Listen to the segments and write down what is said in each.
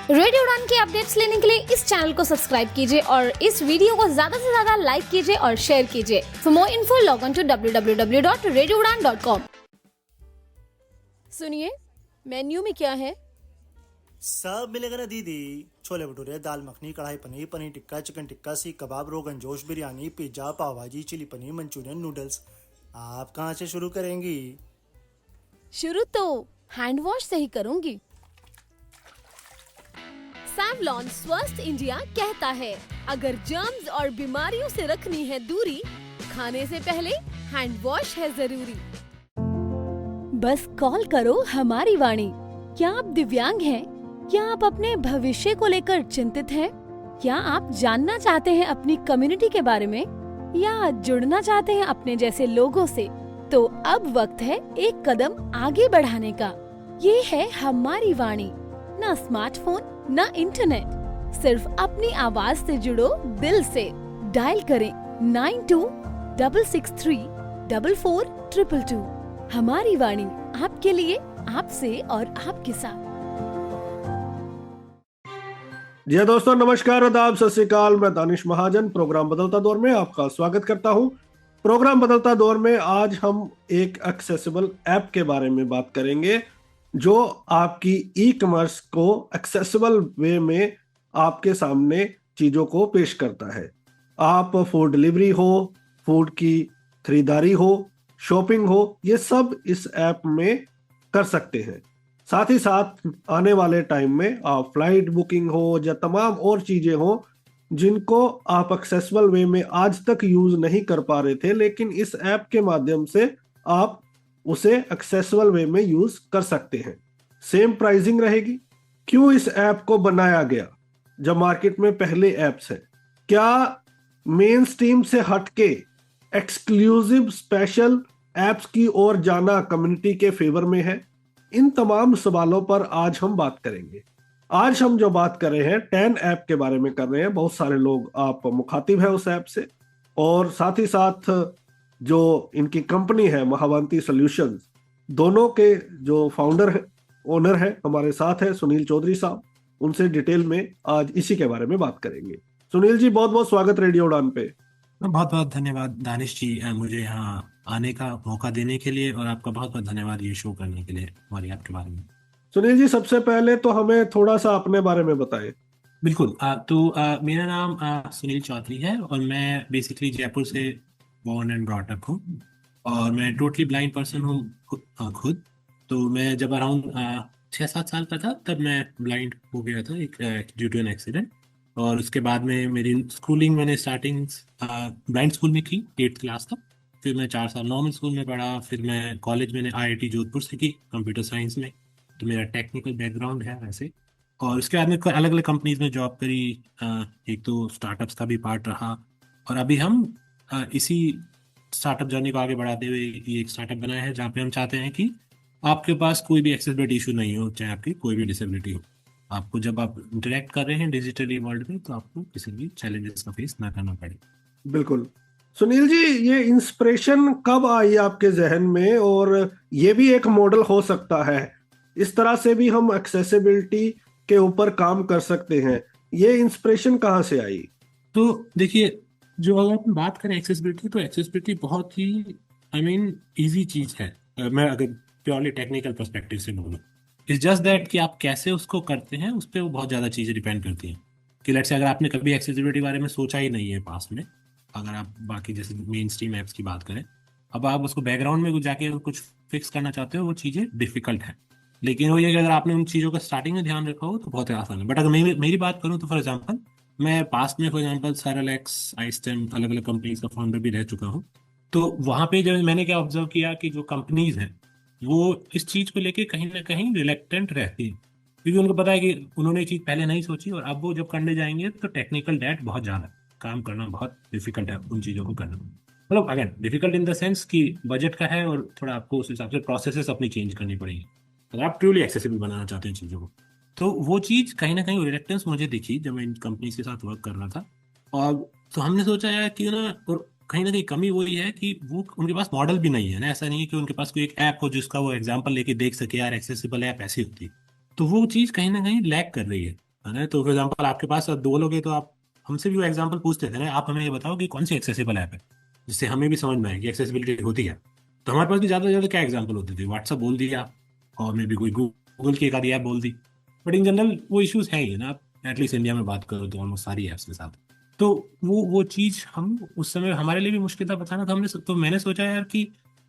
Radio उड़ान की updates लेने के लिए इस चैनल को सब्सक्राइब कीजिए और इस वीडियो को ज्यादा से ज्यादा लाइक कीजिए और शेयर कीजिए। For more info log on to www.radioudan.com। सुनिए, मेन्यू में क्या है? सब मिलेगा ना दीदी। छोले भटूरे, दाल मखनी, कढ़ाई पनीर, पनीर टिक्का, चिकन टिक्का, सीख कबाब, रोगन जोश, बिरयानी, पिज्जा, पाव भाजी, चिली पनीर, मंचूरियन, नूडल्स। आप कहाँ से शुरू करेंगी? शुरू तो हैंड वॉश से ही करूंगी। सैवलॉन स्वस्थ इंडिया कहता है, अगर जर्म्स और बीमारियों से रखनी है दूरी, खाने से पहले हैंड वॉश है जरूरी। बस कॉल करो हमारी वाणी। क्या आप दिव्यांग हैं? क्या आप अपने भविष्य को लेकर चिंतित हैं? क्या आप जानना चाहते हैं अपनी कम्युनिटी के बारे में या जुड़ना चाहते हैं अपने जैसे लोगों से? तो अब वक्त है एक कदम आगे बढ़ाने का। ये है हमारी वाणी। ना स्मार्टफोन, ना इंटरनेट, सिर्फ अपनी आवाज से जुड़ो दिल से। डायल करें 9266344222। हमारी वाणी, आपके लिए, आपसे और आपके साथ। जी हाँ दोस्तों, नमस्कार, आदाब, सत श्री अकाल। मैं दानिश महाजन प्रोग्राम बदलता दौर में आपका स्वागत करता हूँ। प्रोग्राम बदलता दौर में आज हम एक एक्सेसिबल ऐप के बारे में बात करेंगे जो आपकी ई कॉमर्स को एक्सेसिबल वे में आपके सामने चीज़ों को पेश करता है। आप फूड डिलीवरी हो, फूड की खरीदारी हो, शॉपिंग हो, ये सब इस ऐप में कर सकते हैं। साथ ही साथ आने वाले टाइम में आप फ्लाइट बुकिंग हो या तमाम और चीज़ें हो जिनको आप एक्सेसिबल वे में आज तक यूज़ नहीं कर पा रहे थे, लेकिन इस ऐप के माध्यम से आप उसे एक्सेसिबल वे में यूज कर सकते हैं। सेम प्राइसिंग रहेगी। क्यों इस ऐप को बनाया गया जब मार्केट में पहले ऐप्स हैं? क्या मेन स्ट्रीम से हटके एक्सक्लूसिव स्पेशल ऐप्स की ओर जाना कम्युनिटी के फेवर में है? इन तमाम सवालों पर आज हम बात करेंगे। आज हम जो बात कर रहे हैं 10 ऐप के बारे में कर रहे हैं। बहुत सारे लोग आप मुखातिब हैं उस ऐप से, और साथ ही साथ जो इनकी कंपनी है महावंती सॉल्यूशंस, दोनों के जो फाउंडर है, ओनर है, हमारे साथ है सुनील चौधरी साहब। उनसे डिटेल में आज इसी के बारे में बात करेंगे। सुनील जी, बहुत बहुत स्वागत रेडियो उड़ान पे। बहुत बहुत धन्यवाद दानिश जी, मुझे यहाँ आने का मौका देने के लिए, और आपका बहुत बहुत धन्यवाद ये शो करने के लिए हमारी ऐप के बारे में। सुनील जी, सबसे पहले तो हमें थोड़ा सा अपने बारे में बताएं। बिल्कुल। मेरा नाम सुनील चौधरी है और मैं बेसिकली जयपुर से बॉर्न एंड ब्रॉट अप हूँ, और मैं टोटली ब्लाइंड पर्सन हूँ खुद। तो मैं जब अराउंड 6-7 साल का था तब मैं ब्लाइंड हो गया था एक ड्यू टू एन एक्सीडेंट। और उसके बाद में मेरी स्कूलिंग मैंने स्टार्टिंग ब्लाइंड स्कूल में की 8th क्लास तक। फिर मैं 4 साल नॉर्मल स्कूल में पढ़ा। फिर मैं कॉलेज मैंने IIT जोधपुर से की कंप्यूटर साइंस में, तो मेरा टेक्निकल बैकग्राउंड है वैसे। और उसके बाद में अलग अलग कंपनीज में जॉब करी। एक तो स्टार्टअप्स का भी पार्ट रहा, और अभी हम इसी स्टार्टअप जर्नी को आगे बढ़ाते हुए ये एक स्टार्टअप बनाया है जहाँ पे हम चाहते हैं कि आपके पास कोई भी एक्सेसिबिलिटी इशू नहीं हो, चाहे आपकी कोई भी डिसेबिलिटी हो। आपको जब आप इंटरेक्ट कर रहे हैं डिजिटली वर्ल्ड में, तो आपको किसी भी चैलेंजेस का फेस ना करना पड़े। बिल्कुल। सुनील जी, ये इंस्पिरेशन कब आई आपके जहन में, और ये भी एक मॉडल हो सकता है, इस तरह से भी हम एक्सेसिबिलिटी के ऊपर काम कर सकते हैं, ये इंस्पिरेशन कहाँ से आई? तो देखिए, जो अगर हम बात करें एक्सेसिबिलिटी, तो एक्सेसिबिलिटी बहुत ही इजी चीज है। मैं अगर प्योरली टेक्निकल पर्सपेक्टिव से बोलूँ, इट्स जस्ट दैट कि आप कैसे उसको करते हैं, उस पर वो बहुत ज़्यादा चीज़ें डिपेंड करती हैं। कि लेट्स से अगर आपने कभी एक्सेसिबिलिटी बारे में सोचा ही नहीं है पास में, अगर आप बाकी जैसे मेन स्ट्रीम ऐप्स की बात करें, अब आप उसको बैकग्राउंड में जाके कुछ फिक्स करना चाहते हो, वो चीज़ें डिफिकल्ट है। लेकिन वो ये कि अगर आपने उन चीज़ों का स्टार्टिंग में ध्यान रखा हो तो बहुत आसान है। बट अगर मेरी बात करूँ तो फॉर एग्जाम्पल, मैं पास्ट में फॉर एग्जाम्पल सेरेलेक्स, आईस्टेम, अलग अलग कंपनीज का फाउंडर भी रह चुका हूँ। तो वहाँ पे जब मैंने क्या ऑब्जर्व किया कि जो कंपनीज हैं वो इस चीज़ को लेके कहीं ना कहीं रिलेक्टेंट रहती है, क्योंकि उनको पता है कि उन्होंने ये चीज़ पहले नहीं सोची, और अब वो जब करने जाएंगे तो टेक्निकल डेट बहुत ज़्यादा, काम करना बहुत डिफिकल्ट है उन चीज़ों को करना। मतलब again difficult in the sense कि बजट का है, और थोड़ा आपको उस हिसाब से प्रोसेसेस अपनी चेंज करनी पड़ेगी अगर आप ट्रूली एक्सेसिबल बनाना चाहते हैं चीज़ों को। तो वो चीज़ कहीं ना कहीं रिलेक्टेंस मुझे दिखी जब मैं इन कंपनीज के साथ वर्क कर रहा था। और तो हमने सोचा यार कि ना, और कहीं ना कहीं कमी वही है कि वो उनके पास मॉडल भी नहीं है ना। ऐसा नहीं है कि उनके पास कोई एक ऐप हो जिसका वो एग्जांपल लेके देख सके यार एक्सेसिबल ऐप ऐसी होती है। तो वो चीज़ कहीं ना कहीं लैक कर रही है। है ना। तो फॉर एग्जाम्पल आपके पास दो लोग हैं, तो आप हमसे भी वो एग्जाम्पल पूछते थे ना, आप हमें ये बताओ कि कौन सी एक्सेसिबल ऐप है, जिससे हमें भी समझ में आए कि एक्सेसिबिलिटी होती है। तो हमारे पास भी ज़्यादा से ज़्यादा क्या एग्जाम्पल होते थे, व्हाट्सअप बोल दिया और मे बी कोई गूगल की एक आधी ऐप बोल दी। बट इन जनरल वो इश्यूज हैं ही ना, आप एटलीस्ट इंडिया में बात करो तो ऑलमोस्ट सारी ऐप्स के साथ। तो वो चीज़ हम उस समय हमारे लिए भी मुश्किल था बताना। तो मैंने सोचा यार कि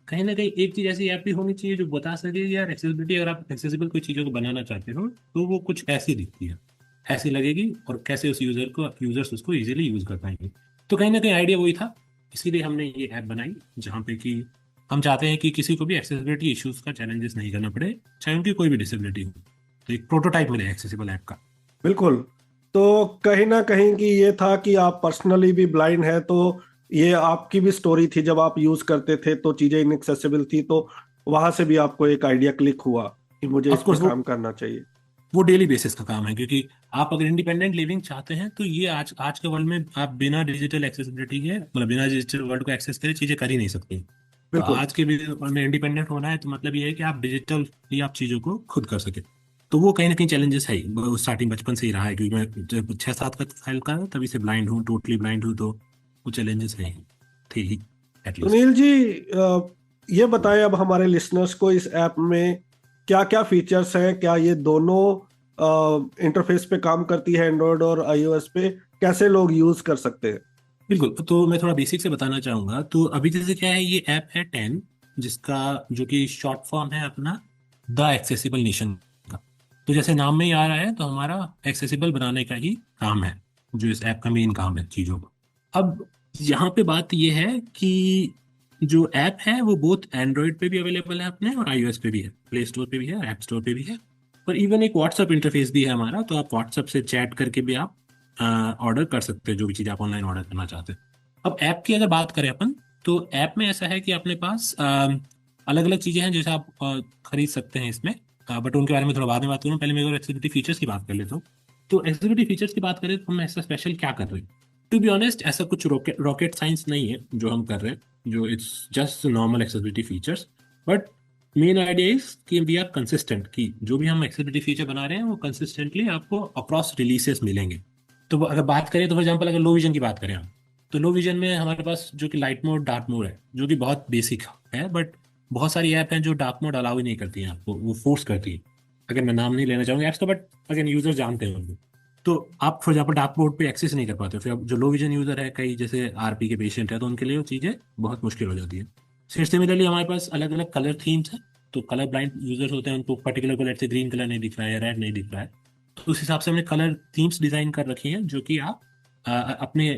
कहीं ना कहीं एक चीज़ ऐसी ऐप भी होनी चाहिए जो बता सके कि यार एक्सेसिबिलिटी, अगर आप एक्सेसिबल कोई चीज़ों को बनाना चाहते हो तो वो कुछ ऐसी दिखती है, ऐसी लगेगी, और कैसे उस यूजर्स उसको इजीली यूज कर पाएंगे। तो कहीं ना कहीं आइडिया वही था, इसीलिए हमने ये ऐप बनाई, जहाँ पे कि हम चाहते हैं कि किसी को भी एक्सेसिबिलिटी इश्यूज का चैलेंजेस नहीं करना पड़े, चाहे उनकी कोई भी डिसेबिलिटी हो। तो एक प्रोटोटाइप मिले एक्सेसिबल ऐप का। बिल्कुल। तो कहीं ना कहीं कि ये था कि आप पर्सनली भी ब्लाइंड है, तो ये आपकी भी स्टोरी थी, जब आप यूज करते थे तो चीजें इनएक्सेसिबल थी, तो वहां से भी आपको एक आइडिया क्लिक हुआ कि मुझे इस पे ऑफकोर्स काम करना चाहिए। वो डेली बेसिस का काम है, क्योंकि आप अगर इंडिपेंडेंट लिविंग चाहते हैं तो ये आज आज के वर्ल्ड में आप बिना डिजिटल एक्सेसिबिलिटी के, मतलब बिना डिजिटल वर्ल्ड को एक्सेस करे चीजें कर ही नहीं सकते। तो बिल्कुल। आज के वर्ल्ड में इंडिपेंडेंट होना है तो मतलब ये है कि आप डिजिटल ही आप चीजों को खुद कर सके। तो वो कहीं ना कहीं चैलेंजेस है ही, स्टार्टिंग बचपन से ही रहा है, क्योंकि मैं जब 6-7 का साल का था, तभी से ब्लाइंड हूँ, टोटली ब्लाइंड हूँ। तो वो चैलेंजेस है ही, थे ही एटलीस्ट। सुनील जी, ये बताएं अब हमारे लिसनर्स को इस ऐप में क्या क्या फीचर्स हैं, क्या ये दोनों इंटरफेस पे काम करती है, एंड्रॉयड और आईओएस पे, कैसे लोग यूज कर सकते हैं? बिल्कुल, तो मैं थोड़ा बेसिक से बताना चाहूंगा। तो अभी जैसे क्या है, ये ऐप है 10, जिसका जो कि शॉर्ट फॉर्म है अपना द एक्सेसिबल नेशन का। तो जैसे नाम में ही आ रहा है, तो हमारा एक्सेसिबल बनाने का ही काम है, जो इस ऐप का मेन काम है चीजों को। अब यहाँ पे बात ये है कि जो ऐप है वो बोथ एंड्रॉयड पे भी अवेलेबल है अपने, और आईओएस पे भी है, प्ले स्टोर पे भी है, ऐप स्टोर पे भी है। और इवन एक व्हाट्सएप इंटरफेस भी है हमारा, तो आप व्हाट्सएप से चैट करके भी आप ऑर्डर कर सकते हैं जो भी चीज़ आप ऑनलाइन ऑर्डर करना चाहते हैं। अब ऐप की अगर बात करें अपन, तो ऐप में ऐसा है कि अपने पास अलग अलग चीज़ें हैं जैसे आप खरीद सकते हैं इसमें, बट उनके बारे में थोड़ा बाद में बात करूँ, पहले मैं अगर एक्सेसिबिलिटी फीचर्स की बात कर लेता हूँ। तो एक्सेसिबिलिटी फीचर्स की बात करें तो हम ऐसा स्पेशल क्या कर रहे हैं। टू बी ऑनेस्ट, ऐसा कुछ रॉकेट साइंस नहीं है जो हम कर रहे हैं, जो it's just normal accessibility features. But main idea is कि वी आर कंसिस्टेंट, कि जो भी हम एक्सेसिबिलिटी फीचर बना रहे हैं वो कंसिस्टेंटली आपको अक्रॉस रिलीजेस मिलेंगे। तो अगर बात करें तो फॉर एग्जाम्पल अगर लो विजन की बात करें हम, तो लो विजन में हमारे पास जो कि लाइट मोड, डार्क मोड है, जो कि बहुत बेसिक है। बट बहुत सारी ऐप हैं जो डार्क मोड अलाउ ही नहीं करती हैं आपको, वो फोर्स करती है। अगर मैं नाम नहीं लेना चाहूँगा ऐप्स का, बट अगर यूजर जानते हैं उनको, तो आप फॉर एग्जाम्पल डार्क मोड पे एक्सेस नहीं कर पाते। फिर अब जो लो विजन यूजर है, कई जैसे आरपी के पेशेंट है, तो उनके लिए वो चीज़ें बहुत मुश्किल हो जाती है। फिर सिमिलरली हमारे पास अलग अलग कलर थीम्स हैं। तो कलर ब्लाइंड यूजर्स होते हैं, उनको पर्टिकुलर कलर से ग्रीन कलर नहीं दिख रहा है या रेड नहीं दिख रहा है, तो उस हिसाब से हमने कलर थीम्स डिजाइन कर रखी हैं, जो कि आप अपने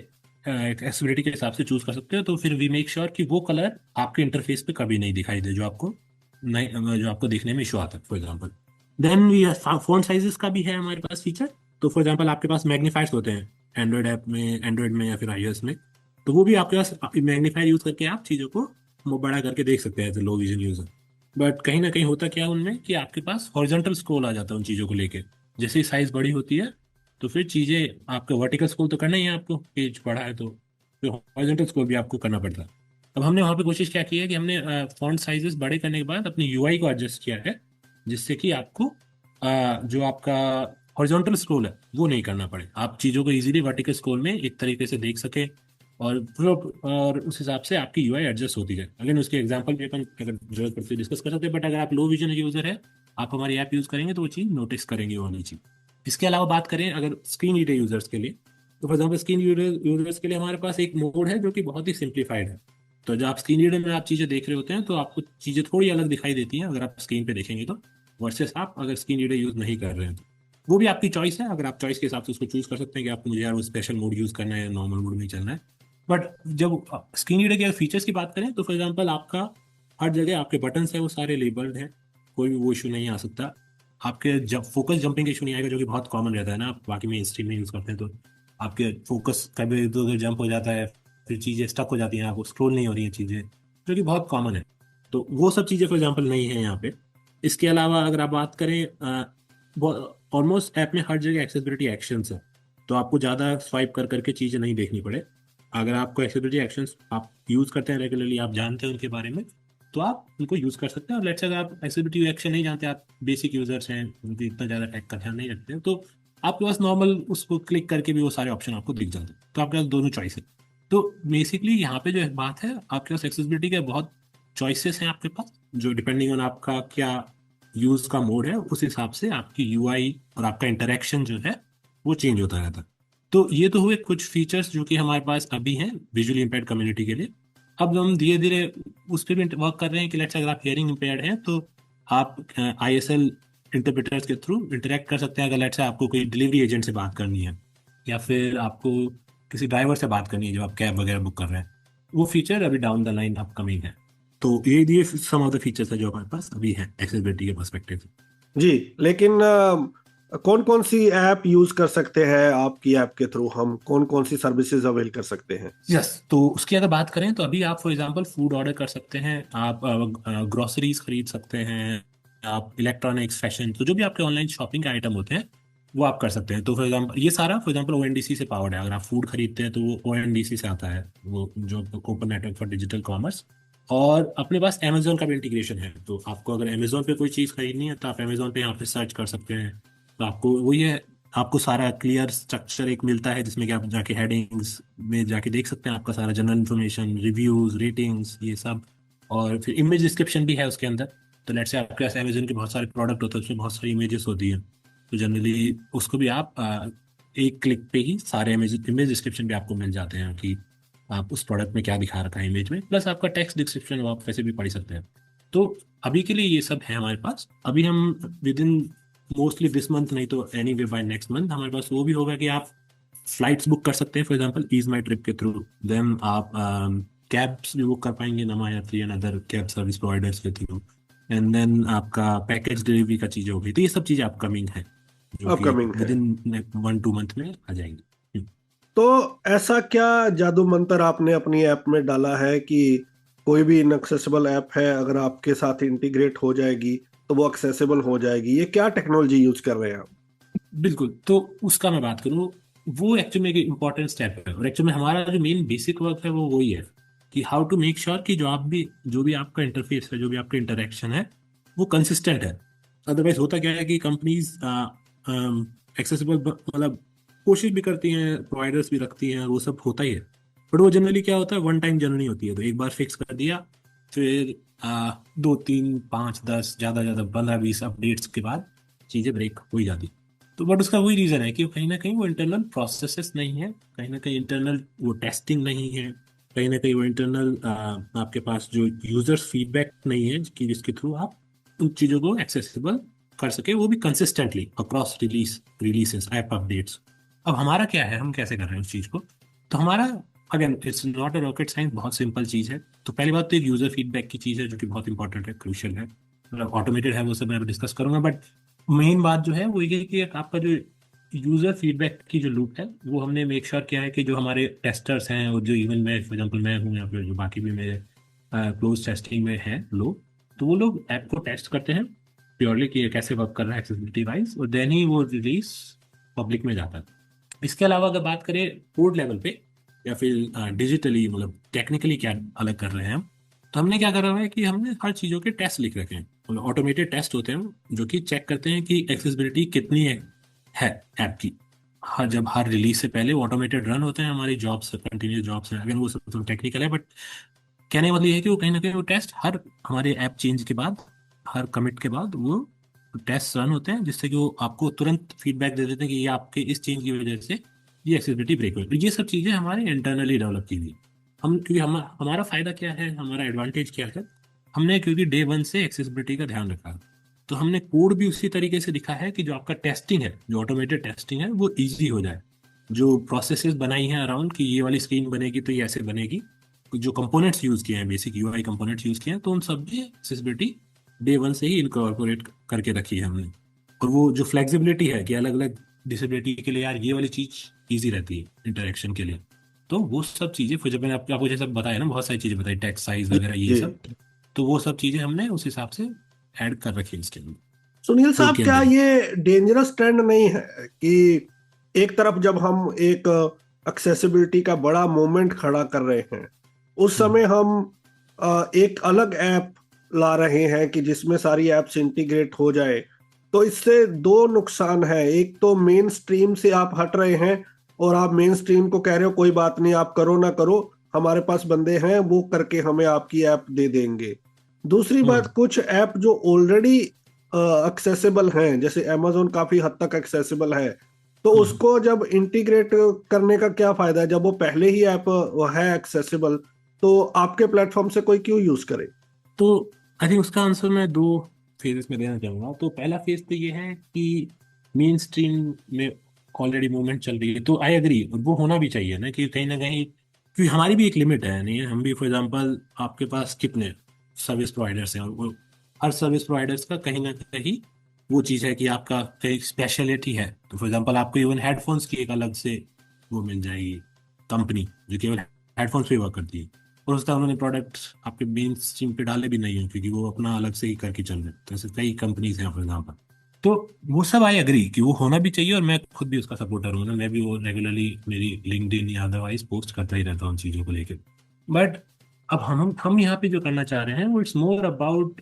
एक्सेसिबिलिटी के हिसाब से चूज कर सकते हो। तो फिर वी मेक श्योर कि वो कलर आपके इंटरफेस पे कभी नहीं दिखाई दे, जो आपको देखने में इशू आता है। For example then we phone sizes का भी है हमारे पास फीचर। तो फॉर एग्जाम्पल आपके पास मैग्नीफायर्स होते हैं एंड्रॉयड ऐप में, एंड्रॉयड में या फिर आईओएस में, तो वो भी आपके पास मैग्नीफायर यूज करके आप चीज़ों को बड़ा करके देख सकते हैं as a low vision user. But कहीं ना कहीं होता क्या है उनमें कि आपके पास हॉरिजॉन्टल स्क्रॉल आ जाता है उन चीज़ों को लेके। जैसे ही साइज बड़ी होती है तो फिर चीज़ें आपको वर्टिकल स्क्रॉल तो करना ही है, आपको पेज बड़ा है तो फिर हॉरिजॉन्टल स्क्रॉल भी आपको करना पड़ता है। अब हमने वहाँ पे कोशिश क्या की है कि हमने फॉन्ट साइजेस बड़े करने के बाद अपनी यूआई को एडजस्ट किया है, जिससे कि आपको जो आपका हॉरिजॉन्टल स्क्रॉल है वो नहीं करना पड़े, आप चीज़ों को इजीली वर्टिकल स्क्रॉल में एक तरीके से देख सके, और उस हिसाब से आपकी यूआई एडजस्ट होती जाए। अगेन उसके एग्जांपल भी अपन अगर जरूरत पड़ती है डिस्कस कर सकते हैं, बट अगर आप लो विजन यूजर है, आप हमारी ऐप यूज करेंगे तो वो चीज़ नोटिस करेंगे वो वाली चीज़। इसके अलावा बात करें अगर स्क्रीन रीडर यूजर्स के लिए, तो फॉर एग्जाम्पल स्क्रीन यूजर्स के लिए हमारे पास एक मोड है जो कि बहुत ही सिंप्लीफाइड है। तो जब आप स्क्रीन रीडर में आप चीज़ें देख रहे होते हैं तो आपको चीज़ें थोड़ी अलग दिखाई देती हैं अगर आप स्क्रीन पे देखेंगे तो, वर्सेस आप अगर स्क्रीन रीडर यूज नहीं कर रहे हैं तो। वो भी आपकी चॉइस है, अगर आप चॉइस के हिसाब से उसको चूज कर सकते हैं कि आपको मुझे यार वो स्पेशल मोड यूज करना है, नॉर्मल मोड में ही चलना है। बट जब स्क्रीन रीडर के फीचर्स की बात करें तो फॉर एग्जांपल आपका हर जगह आपके बटन्स हैं वो सारे लेबल्ड हैं, कोई भी वो इशू नहीं आ सकता। आपके जब फोकस जंपिंग इशू नहीं आएगा, जो कि बहुत कॉमन रहता है ना, आप बाकी में स्ट्रीम में यूज़ करते हैं तो आपके फोकस कभी इधर उधर जंप हो जाता है, फिर चीज़ें स्टक हो जाती हैं, आपको स्क्रॉल नहीं हो रही हैं चीज़ें, जो कि बहुत कॉमन है। तो वो सब चीज़ें फॉर एग्जाम्पल नहीं है यहाँ पे। इसके अलावा अगर आप बात करें, ऑलमोस्ट ऐप में हर जगह एक्सेसिबिलिटी एक्शंस है, तो आपको ज़्यादा स्वाइप कर करके चीज़ें नहीं देखनी पड़े। अगर आपको एक्सेसिबिलिटी एक्शंस आप यूज़ करते हैं रेगुलरली, आप जानते हैं उनके बारे में, तो आप उनको यूज़ कर सकते हैं। और लेट्स अगर आप एक्सेसिबिलिटी एक्शन नहीं जानते, आप बेसिक यूजर्स हैं, उनकी इतना ज़्यादा टेक का ध्यान नहीं रखते हैं, तो आपके पास नॉर्मल उसको क्लिक करके भी वो सारे ऑप्शन आपको दिख जाते हैं, तो आपके पास दोनों चॉइस है। तो बेसिकली यहाँ पे जो है बात है, आपके पास एक्सेसिबिलिटी के बहुत चॉइसेस हैं आपके पास, जो डिपेंडिंग ऑन आपका क्या यूज का मोड है उस हिसाब से आपकी यूआई और आपका इंटरेक्शन जो है वो चेंज होता रहता है। तो ये तो हुए कुछ फीचर्स जो कि हमारे पास अभी हैं विजुअली इम्पेयर्ड कम्युनिटी के लिए। अब हम धीरे धीरे उस पर भी वर्क कर रहे हैं कि लेट्स अगर आप हियरिंग इम्पेयर्ड हैं तो आप आईएसएल इंटरप्रेटर्स के थ्रू इंटरेक्ट कर सकते हैं। अगर लेट्स से आपको कोई डिलीवरी एजेंट से बात करनी है या फिर आपको किसी ड्राइवर से बात करनी है जो आप कैब वगैरह बुक कर रहे हैं, वो फीचर अभी डाउन द लाइन अपकमिंग है। तो ये सम ऑफ द फीचर्स है जो हमारे पास अभी है एक्सेसिबिलिटी के पर्सपेक्टिव से। जी, लेकिन कौन कौन सी ऐप यूज कर सकते हैं आपकी ऐप के थ्रू? हम कौन कौन सी सर्विसेज अवेल कर सकते हैं? यस, तो उसकी अगर बात करें तो अभी आप फॉर एग्जांपल फूड ऑर्डर कर सकते हैं, आप ग्रोसरीज खरीद सकते हैं, आप इलेक्ट्रॉनिक्स, फैशन, तो जो भी आपके ऑनलाइन शॉपिंग के आइटम होते हैं वो आप कर सकते हैं। तो फॉर एग्जांपल ये सारा फॉर एग्जांपल ओएनडीसी से पावर्ड है। अगर आप फूड खरीदते हैं तो वो ओएनडीसी से आता है, वो जो open network for digital commerce. और अपने पास अमेजोन का भी इंटीग्रेशन है, तो आपको अगर अमेजोन पे कोई चीज़ खरीदनी है तो आप अमेजोन पे यहाँ पे सर्च कर सकते हैं। तो आपको वही है, आपको सारा क्लियर स्ट्रक्चर एक मिलता है जिसमें कि आप जाके हेडिंग्स में जाके देख सकते हैं आपका सारा जनरल इन्फॉर्मेशन, रिव्यूज, रेटिंग्स, ये सब। और फिर इमेज डिस्क्रिप्शन भी है उसके अंदर। तो लेट्स से आपके पास अमेजोन के बहुत सारे प्रोडक्ट होते हैं, उसमें बहुत सारी इमेजेस होती हैं, तो जनरली उसको भी आप एक क्लिक पे ही सारे इमेज डिस्क्रिप्शन भी आपको मिल जाते हैं कि आप उस प्रोडक्ट में क्या दिखा रखा है इमेज में, प्लस आपका टेक्स्ट डिस्क्रिप्शन वो आप वैसे भी पढ़ सकते हैं। तो अभी के लिए ये सब है हमारे पास। अभी हम with in mostly this month, नहीं तो any way by next month हमारे पास वो भी होगा कि आप फ्लाइट्स बुक कर सकते हैं फॉर एग्जांपल ईज माई ट्रिप के थ्रू। देन आप कैब्स भी बुक कर पाएंगे, Namma Yatri and other cab service providers के थ्रू। एंड देन आपका पैकेज डिलीवरी का चीज़ें होगी। तो ये सब चीज़ें अपकमिंग है जो कि अपकमिंग है। विद इन 1-2 मंथ में आ जाएंगी। तो ऐसा क्या जादू मंत्र आपने अपनी ऐप में डाला है कि कोई भी इनएक्सेसिबल ऐप है अगर आपके साथ इंटीग्रेट हो जाएगी तो वो एक्सेसिबल हो जाएगी? ये क्या टेक्नोलॉजी यूज कर रहे हैं आप? बिल्कुल, तो उसका मैं बात करूँ, वो एक्चुअली एक इम्पॉर्टेंट स्टेप है। और एक्चुअली हमारा जो मेन बेसिक वर्क है वो वही है कि हाउ टू मेक श्योर कि जो भी आपका इंटरफेस है, जो भी आपका इंटरेक्शन है वो कंसिस्टेंट है। अदरवाइज होता क्या है कि कंपनीज एक्सेसिबल मतलब कोशिश भी करती हैं, प्रोवाइडर्स भी रखती हैं, वो सब होता ही है, बट वो जनरली क्या होता है, वन टाइम जर्नी होती है। तो एक बार फिक्स कर दिया, फिर 2-3-5-10 ज़्यादा 15-20 अपडेट्स के बाद चीज़ें ब्रेक हो ही जाती। तो बट उसका वही रीज़न है कि कहीं ना कहीं वो इंटरनल प्रोसेसेस नहीं है, कहीं ना कहीं इंटरनल वो टेस्टिंग नहीं है, कहीं ना कहीं वो इंटरनल आपके पास जो यूजर्स फीडबैक नहीं है कि जिसके थ्रू आप उन चीज़ों को एक्सेसिबल कर सके, वो भी consistently across releases, app updates. अब हमारा क्या है, हम कैसे कर रहे हैं उस चीज़ को? तो हमारा again it's not a rocket science, बहुत सिंपल चीज़ है। तो पहली बात तो एक यूजर फीडबैक की चीज़ है जो कि बहुत इंपॉर्टेंट है, क्रूशियल है, मतलब ऑटोमेटेड है, वो सब मैं डिस्कस करूंगा। बट मेन बात जो है वो ये है कि आपका जो यूजर फीडबैक की जो लूप है वो हमने मेक श्योर किया है कि जो हमारे टेस्टर्स हैं और जो इवन मैं फॉर एग्जांपल मैं हूँ या फिर जो बाकी भी मेरे क्लोज टेस्टिंग में हैं लोग, तो वो लोग ऐप को टेस्ट करते हैं प्योरली कि ये कैसे वर्क कर रहा है एक्सेसिबिलिटी वाइज, और देन ही वो रिलीज पब्लिक में जाता है। इसके अलावा अगर बात करें कोड लेवल पे या फिर डिजिटली मतलब टेक्निकली क्या अलग कर रहे हैं हम, तो हमने क्या करा हुआ है कि हमने हर चीज़ों के टेस्ट लिख रखे हैं, मतलब ऑटोमेटेड टेस्ट होते हैं जो कि चेक करते हैं कि एक्सेसिबिलिटी कितनी है ऐप की। जब हर रिलीज से पहले वो ऑटोमेटेड रन होते हैं, हमारी जॉब्स कंटिन्यूस जॉब्स हैं, अगर वो सब तो टेक्निकल है, बट कहने वाली है कि वो कहीं ना कहीं वो टेस्ट हर हमारे ऐप चेंज के बाद, हर कमिट के बाद वो टेस्ट रन होते हैं, जिससे कि वो आपको तुरंत फीडबैक दे देते हैं कि ये आपके इस चेंज की वजह से ये एक्सेसिबिलिटी ब्रेक हुई। तो ये सब चीज़ें हमारे इंटरनली डेवलप की गई। क्योंकि हमारा फायदा क्या है, हमारा एडवांटेज क्या है, हमने क्योंकि डे 1 से एक्सेसिबिलिटी का ध्यान रखा, तो हमने कोड भी उसी तरीके से लिखा है कि जो आपका टेस्टिंग है, जो ऑटोमेटेड टेस्टिंग है, वो ईजी हो जाए। जो प्रोसेसेस बनाई हैं अराउंड कि ये वाली स्क्रीन बनेगी तो ये ऐसे बनेगी, जो कंपोनेंट्स यूज किए हैं, बेसिक यूआई कंपोनेंट्स यूज किए हैं, तो उन सब की एक्सेसिबिलिटी डे 1 से ही इनकॉर्पोरेट करके रखी है हमने। और वो जो फ्लेक्सिबिलिटी है कि अलग अलग डिसेबिलिटी के लिए यार ये वाली चीज ईजी रहती है इंटरेक्शन के लिए, तो वो सब चीजें फिर जब मैंने आपको जैसे बताया ना, बहुत सारी चीजें बताई, टेक्स्ट साइज वगैरह ये जी। सब, तो वो सब चीजें हमने उस हिसाब से ऐड कर रखी है इसके अंदर। सुनील साहब, के क्या अंदर ये डेंजरस ट्रेंड नहीं है कि एक तरफ जब हम एक एक्सेसिबिलिटी का बड़ा मूवमेंट खड़ा कर रहे हैं, उस समय हम एक अलग ऐप ला रहे हैं कि जिसमें सारी ऐप्स इंटीग्रेट हो जाए, तो इससे दो नुकसान है। एक तो मेन स्ट्रीम से आप हट रहे हैं और आप मेन स्ट्रीम को कह रहे हो कोई बात नहीं, आप करो ना करो, हमारे पास बंदे हैं वो करके हमें आपकी ऐप दे देंगे। दूसरी बात, कुछ ऐप जो ऑलरेडी एक्सेसिबल हैं, जैसे अमेजोन काफी हद तक एक्सेसिबल है, तो उसको जब इंटीग्रेट करने का क्या फायदा है? जब वो पहले ही ऐप है एक्सेसिबल, तो आपके प्लेटफॉर्म से कोई क्यों यूज करे? तो आई थिंक उसका आंसर मैं दो फेजेस में देना चाहूंगा। तो पहला फेज तो ये है कि मेन स्ट्रीम में ऑलरेडी मूवमेंट चल रही है, तो आई एग्री, वो होना भी चाहिए ना, कि कहीं ना कहीं, क्योंकि हमारी भी एक लिमिट है नहीं है। हम भी फॉर एग्जांपल, आपके पास कितने सर्विस प्रोवाइडर्स हैं, और हर सर्विस प्रोवाइडर्स का कहीं ना कहीं वो चीज़ है कि आपका कहीं स्पेशलिटी है। तो फॉर एग्जांपल आपको इवन हेडफोन्स की एक अलग से वो मिल जाएगी कंपनी, जो केवल हेडफोन्स पे वर्क करती है, और उसका उन्होंने प्रोडक्ट आपके मेन स्ट्रीम पे डाले भी नहीं है, क्योंकि वो अपना अलग से ही करके चल रहे हैं। तो ऐसे कई कंपनीज हैं फॉर एग्जाम्पल। तो वो सब आई एग्री कि वो होना भी चाहिए, और मैं खुद भी उसका सपोर्टर हूँ ना। मैं भी वो रेगुलरली मेरी लिंक्डइन या अदरवाइज पोस्ट करता ही रहता हूँ उन चीज़ों को लेकर। बट अब हम यहाँ पे जो करना चाह रहे हैं वो it's more about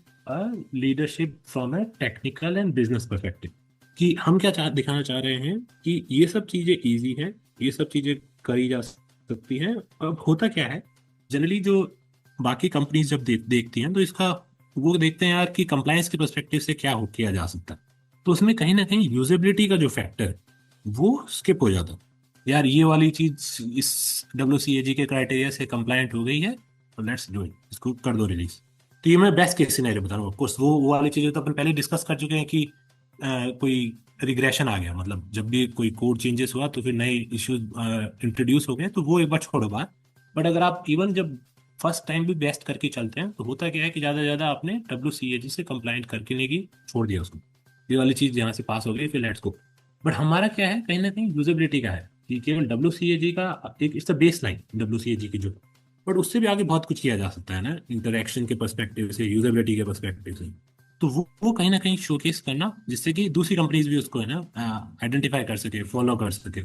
leadership from A technical and business perspective, कि हम क्या दिखाना चाह रहे हैं कि ये सब चीज़ें ईजी है, ये सब चीज़ें करी जा सकती हैं। अब होता क्या है, जनरली जो बाकी कंपनीज जब देखती हैं, तो इसका वो देखते हैं यार कि कंप्लायंस के पर्सपेक्टिव से क्या हो किया जा सकता है। तो उसमें कहीं ना कहीं यूजेबिलिटी का जो फैक्टर है वो स्किप हो जाता है। यार ये वाली चीज इस WCAG के क्राइटेरिया से कंप्लायंट हो गई है, तो लेट्स डू इट, इसको कर दो रिलीज। तो ये मैं बेस्ट केस सिनेरियो बता रहा हूँ। ऑफकोर्स वो वाली चीजें तो अपन पहले डिस्कस कर चुके हैं कि कोई रिग्रेशन आ गया, मतलब जब भी कोई कोड चेंजेस हुआ तो फिर नए इश्यूज इंट्रोड्यूस हो गए, तो वो एक बार छोड़ो बात। बट अगर आप इवन जब फर्स्ट टाइम भी बेस्ट करके चलते हैं, तो होता क्या है कि ज़्यादा से ज़्यादा आपने WCAG से कंप्लाइंट करके नहीं की, छोड़ दिया उसको, ये वाली चीज़ यहाँ से पास हो गई, फिर लेट्स गो। बट हमारा क्या है, कहीं ना कहीं यूजेबिलिटी का है, कि केवल WCAG का एक it's the base line WCAG की जो, बट उससे भी आगे बहुत कुछ किया जा सकता है ना, इंटरेक्शन के पर्सपेक्टिव से, यूजेबिलिटी के पर्सपेक्टिव से। तो वो कहीं ना कहीं शोकेस करना, जिससे कि दूसरी कंपनीज भी उसको है ना आइडेंटिफाई कर सके, फॉलो कर सके,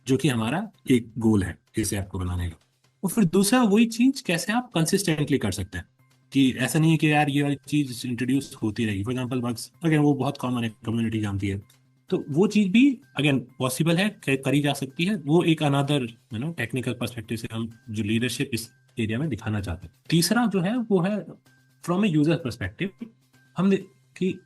जो कि हमारा एक गोल है इस ऐप को बनाने का। और फिर दूसरा वही चीज कैसे आप कंसिस्टेंटली कर सकते हैं, कि ऐसा नहीं है कि यार ये वाली चीज इंट्रोड्यूस होती रहेगी। फॉर एग्जाम्पल बग्स, अगेन वो बहुत कॉमन है, कम्युनिटी जानती है, तो वो चीज भी अगेन पॉसिबल है, करी जा सकती है। वो एक अनदर टेक्निकल पर्सपेक्टिव से हम जो लीडरशिप इस एरिया में दिखाना चाहते हैं। तीसरा जो है वो है फ्रॉम ए यूजर पर्सपेक्टिव, हम कि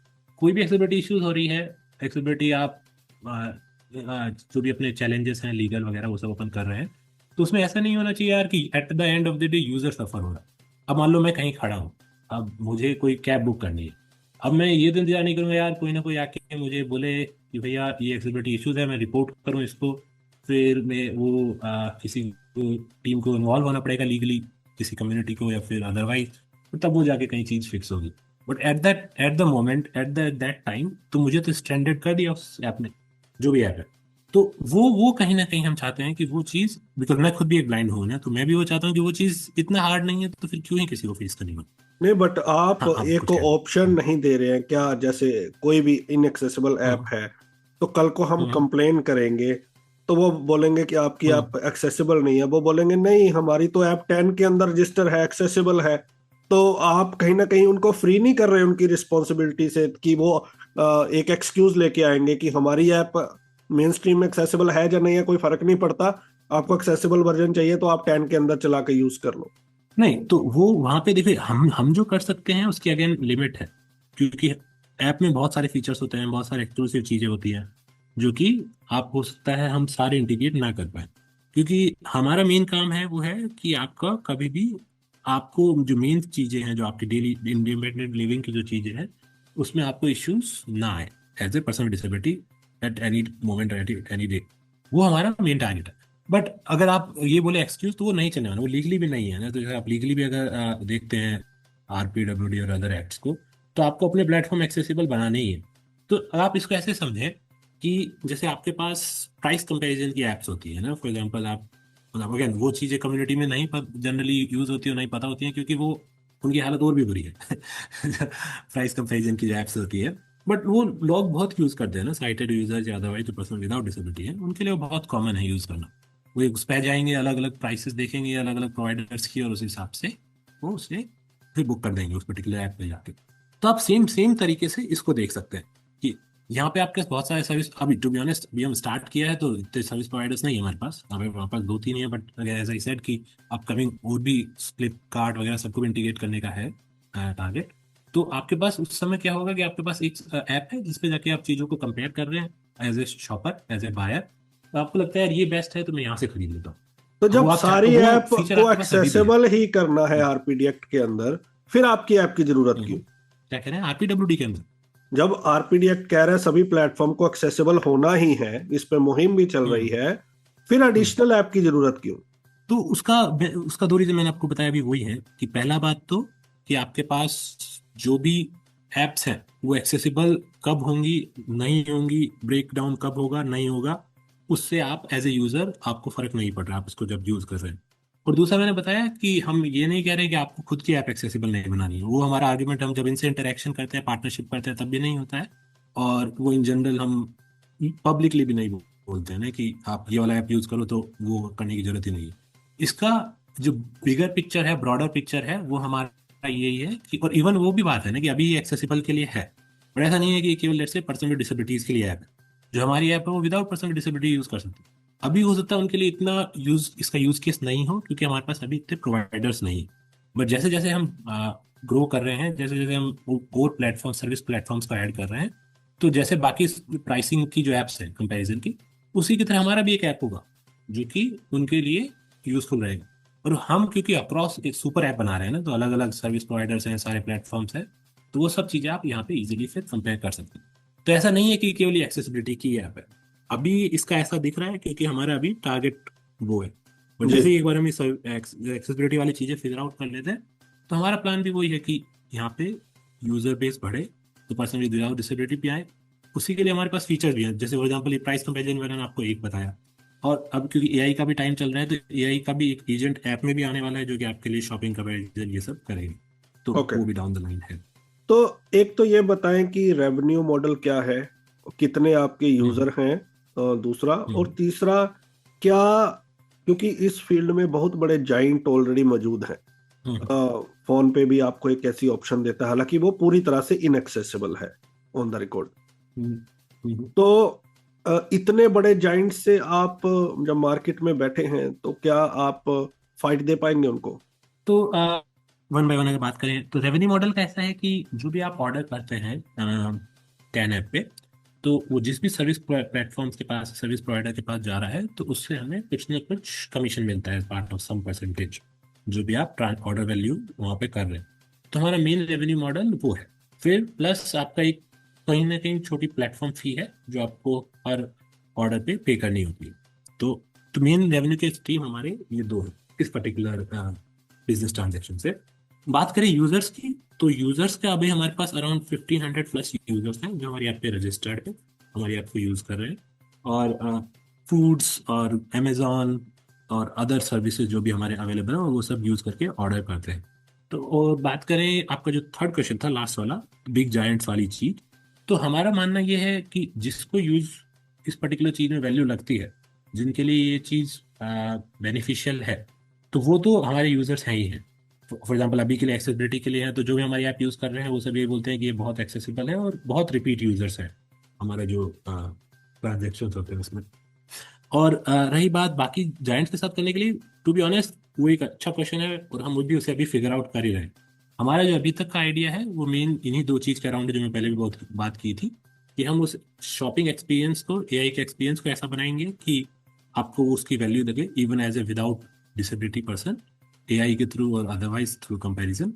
कोई भी एक्सेसिबिलिटी इश्यूज हो रही है, एक्सेसिबिलिटी आप जो भी अपने चैलेंजेस हैं लीगल वगैरह वो सब अपन कर रहे हैं, तो उसमें ऐसा नहीं होना चाहिए यार कि at the end of the day user suffer हो रहा है। अब मान लो मैं कहीं खड़ा हूँ, अब मुझे कोई कैब बुक करनी है, अब मैं ये तो इंतजार नहीं करूँगा यार कोई ना कोई आके मुझे बोले कि भैया ये एक्सेसिबिलिटी इश्यूज है, मैं रिपोर्ट करूँ इसको, फिर मैं वो किसी टीम को इन्वॉल्व होना पड़ेगा लीगली, किसी कम्युनिटी को या फिर अदरवाइज, तो तब वो जाके कहीं चीज़ फिक्स होगी। But at the moment at that time तो मुझे तो स्टैंडर्ड कर दिया उस ऐप ने, जो भी ऐप है। तो वो कहीं ना कहीं हम चाहते हैं कि वो चीज़, बिकॉज मैं खुद भी एक ब्लाइंड हूँ ना, तो मैं भी वो चाहता हूँ कि वो चीज़ इतना हार्ड नहीं है, तो फिर क्यों ही किसी को फेस करनी हो। नहीं, बट आप हाँ, आप एक कुछ कह ऑप्शन नहीं दे रहे हैं क्या? जैसे कोई भी इनएक्सेसिबल ऐप है, तो कल को हम हम्म, कंप्लेन करेंगे, तो वो बोलेंगे कि आपकी हम्म, ऐप एक्सेसिबल नहीं है। वो बोलेंगे नहीं, हमारी तो ऐप 10 के अंदर रजिस्टर है, एक्सेसिबल है। तो आप कहीं ना कहीं उनको फ्री नहीं कर रहे उनकी रिस्पॉन्सिबिलिटी से, कि वो एक एक्सक्यूज लेके आएंगे कि हमारी ऐप मेन स्ट्रीम में एक्सेसिबल है या नहीं है, कोई फर्क नहीं पड़ता, आपको एक्सेसिबल वर्जन चाहिए तो आप 10 के अंदर चला के यूज कर लो। नहीं, तो वो वहां पे देखिए, हम जो कर सकते हैं उसकी अगेन लिमिट है, क्योंकि ऐप में बहुत सारे फीचर्स होते हैं, बहुत सारे एक्सक्लूसिव चीजें होती हैं, जो कि आप हो सकता है हम सारे इंटीग्रेट ना कर पाए, क्योंकि हमारा मेन काम है वो है कि आपका कभी भी, आपको जो मेन चीजें हैं, जो आपकी डेली इंडिपेंडेंट लिविंग की जो चीजें हैं, उसमें आपको इश्यूज ना आए as a person disability at any moment, any day. वो हमारा मेन टारगेट है। बट अगर आप ये बोले एक्सक्यूज, तो वो नहीं चलने वाला, वो लीगली भी नहीं है ना। तो जैसे आप लीगली भी अगर देखते हैं RPWD और अदर एक्ट्स को, तो आपको अपने प्लेटफॉर्म एक्सेसिबल बनाने ही है। तो आप इसको ऐसे समझें कि जैसे आपके पास प्राइस कंपैरिजन की एप्स होती है ना, फॉर एग्जांपल आप, मतलब अगेन वो चीज़ें कम्युनिटी में नहीं जनरली यूज होती है, नहीं पता होती है, क्योंकि वो उनकी हालत और भी बुरी है प्राइस कंपैरिजन की जो एप्स होती है, बट वो लोग बहुत यूज करते हैं ना, साइटेड यूजर या अदरवाइज जो पर्सन विदाउट डिसेबिलिटी है, उनके लिए वो बहुत कॉमन है यूज करना। वो उस पर जाएंगे, अलग अलग प्राइसेस देखेंगे अलग अलग प्रोवाइडर्स की, और उस हिसाब से वो उसे फिर बुक कर देंगे उस पर्टिकुलर ऐप पे जाके। तो आप सेम सेम तरीके से इसको देख सकते हैं कि यहाँ पे आपके पास बहुत सारे सर्विस, अभी टू बी ऑनेस्ट अभी हम स्टार्ट किया है तो इतने सर्विस प्रोवाइडर्स नहीं है हमारे पास, हमारे पास दो तीन ही है, बट एज आई सेड कि अपकमिंग और भी फ्लिपकार्ट वगैरह सबको भी इंटीग्रेट करने का है टारगेट। तो आपके पास उस समय क्या होगा कि आपके पास एक ऐप है जिसपे जाके आप चीज़ों को कंपेयर कर रहे हैं as a shopper, as a buyer, तो आपको लगता है यार ये बेस्ट है तो मैं यहाँ से खरीद लेता हूँ। तो वो जब आप सारी वो ऐप फीचर को आपके पास अभी भी है। एक्सेसिबल ही करना है आरपीडीएक्ट के अंदर, फिर आपकी ऐप की जरूरत क्यों? क्या कह रहे हैं आरपीडब्ल्यूडी के अंदर? जब आरपीडीएक्ट कह रहा है सभी प्लेटफॉर्म को एक्सेसिबल होना ही है, इस पे मुहिम भी चल रही है, फिर एडिशनल ऐप की जरूरत क्यों? तो उसका उसका दो रीजन मैंने आपको बताया अभी वही है कि पहला बात तो कि आपके पास जो भी एप्स हैं वो एक्सेसिबल कब होंगी नहीं होंगी, ब्रेक डाउन कब होगा नहीं होगा, उससे आप एज ए यूजर आपको फर्क नहीं पड़ रहा आप इसको जब यूज कर रहे हैं। और दूसरा मैंने बताया कि हम ये नहीं कह रहे कि आपको खुद की ऐप एक्सेसिबल नहीं बनानी है, वो हमारा आर्ग्यूमेंट हम जब इनसे इंटरेक्शन करते हैं, पार्टनरशिप करते हैं तब भी नहीं होता है, और वो इन जनरल हम पब्लिकली भी नहीं बोलते हैं ना कि आप ये वाला ऐप यूज करो तो वो करने की जरूरत ही नहीं है। इसका जो बिगर पिक्चर है, ब्रॉडर पिक्चर है, वो हमारा यही है कि, और इवन वो भी बात है ना कि अभी ये एक्सेसिबल के लिए है, पर ऐसा नहीं है कि केवल let's say person with disabilities के लिए ऐप है। जो हमारी ऐप है वो without person with disability use कर सकते हैं। अभी हो सकता है उनके लिए इतना इसका यूज केस नहीं हो क्योंकि हमारे पास अभी इतने प्रोवाइडर्स नहीं है, बट जैसे जैसे हम ग्रो कर रहे हैं, जैसे जैसे हम और प्लेटफॉर्म सर्विस प्लेटफॉर्म्स को ऐड कर रहे हैं, तो जैसे बाकी प्राइसिंग की जो एप्स हैं कंपैरिजन की, उसी की तरह हमारा भी एक ऐप होगा जो कि उनके लिए यूजफुल रहेगा। और हम क्योंकि अक्रॉस एक सुपर ऐप बना रहे हैं ना, तो अलग अलग सर्विस प्रोवाइडर्स हैं, सारे प्लेटफॉर्म्स हैं, तो वो सब चीज़ें आप यहाँ पे इजीली फिर कंपेयर कर सकते हैं। तो ऐसा नहीं है कि केवल एक्सेसिबिलिटी की ऐप है, अभी इसका ऐसा दिख रहा है क्योंकि हमारा अभी टारगेट वो है। और जी। जैसे ही एक बार हम एक्सेसिबिलिटी वाली चीज़ें फिगर आउट कर लेते हैं, तो हमारा प्लान भी वही है कि यहाँ पे यूजर बेस बढ़े तो पर्सन विद डिसेबिलिटी भी आए। उसी के लिए हमारे पास फीचर भी हैं, जैसे फॉर एग्जाम्पल ये प्राइस कंपेरिजन मैंने आपको एक बताया, और अब क्योंकि एआई का भी टाइम चल रहा है तो एआई का भी एक एजेंट ऐप में भी आने वाला है जो कि आपके लिए शॉपिंग कंपेरिजन ये सब करेगा, तो ओके। वो भी डाउन द लाइन है। तो एक तो ये बताएं कि रेवेन्यू मॉडल क्या है, कितने आपके यूजर हैं, दूसरा, और तीसरा क्या, क्योंकि इस फील्ड में बहुत बड़े जाइंट ऑलरेडी मौजूद हैं, फोन पे भी आपको एक ऐसी ऑप्शन देता है, हालांकि वो पूरी तरह से इनएक्सेसिबल है ऑन द रिकॉर्ड। तो इतने बड़े जाइंट से आप जब मार्केट में बैठे हैं तो क्या आप फाइट दे पाएंगे उनको? तो वन बाय वन अगर बात करें तो रेवेन्यू मॉडल का ऐसा है कि जो भी आप ऑर्डर करते हैं कैन ऐप पे, तो वो जिस भी सर्विस प्लेटफॉर्म्स के पास, सर्विस प्रोवाइडर के पास जा रहा है, तो उससे हमें कुछ ना कुछ कमीशन मिलता है, पार्ट ऑफ सम परसेंटेज, जो भी आप ऑर्डर वैल्यू वहाँ पे कर रहे हैं। तो हमारा मेन रेवेन्यू मॉडल वो है। फिर प्लस आपका एक कहीं ना कहीं छोटी प्लेटफॉर्म फी है जो आपको हर ऑर्डर पे करनी होती है। तो मेन रेवेन्यू के स्ट्रीम हमारे ये दो है इस पर्टिकुलर बिजनेस ट्रांजेक्शन से। बात करें यूजर्स की, तो यूजर्स का अभी हमारे पास अराउंड 1500 प्लस यूजर्स हैं जो हमारी ऐप पे रजिस्टर्ड है, हमारी ऐप को यूज कर रहे हैं, और फूड्स और अमेजोन और अदर सर्विसेज जो भी हमारे अवेलेबल हैं वो सब यूज करके ऑर्डर करते हैं। तो और बात करें आपका जो थर्ड क्वेश्चन था लास्ट वाला, बिग जायंट्स वाली चीज, तो हमारा मानना ये है कि जिसको यूज इस पर्टिकुलर चीज में वैल्यू लगती है, जिनके लिए ये चीज बेनिफिशियल है, तो वो तो हमारे यूजर्स हैं ही हैं। फॉर एग्जाम्पल अभी के लिए एक्सेसिबिलिटी के लिए है, तो जो भी हमारी ऐप यूज कर रहे हैं वो सब ये बोलते हैं कि ये बहुत एक्सेसिबल है और बहुत रिपीट यूजर्स हैं हमारे जो ट्रांजेक्शन होते हैं उसमें। और रही बात बाकी जायंट्स के साथ करने के लिए, टू बी ऑनेस्ट वो एक अच्छा क्वेश्चन है और हम भी उसे अभी फिगर आउट कर ही रहे हैं। हमारा जो अभी तक का आइडिया है वो मेन इन्हीं दो चीज के अराउंड है जो मैं पहले भी बहुत बात की थी, कि हम उस शॉपिंग एक्सपीरियंस को, एआई के एक्सपीरियंस को ऐसा बनाएंगे कि आपको उसकी वैल्यू लगे even as a without disability person, AI के थ्रू और अदरवाइज थ्रू कंपैरिजन,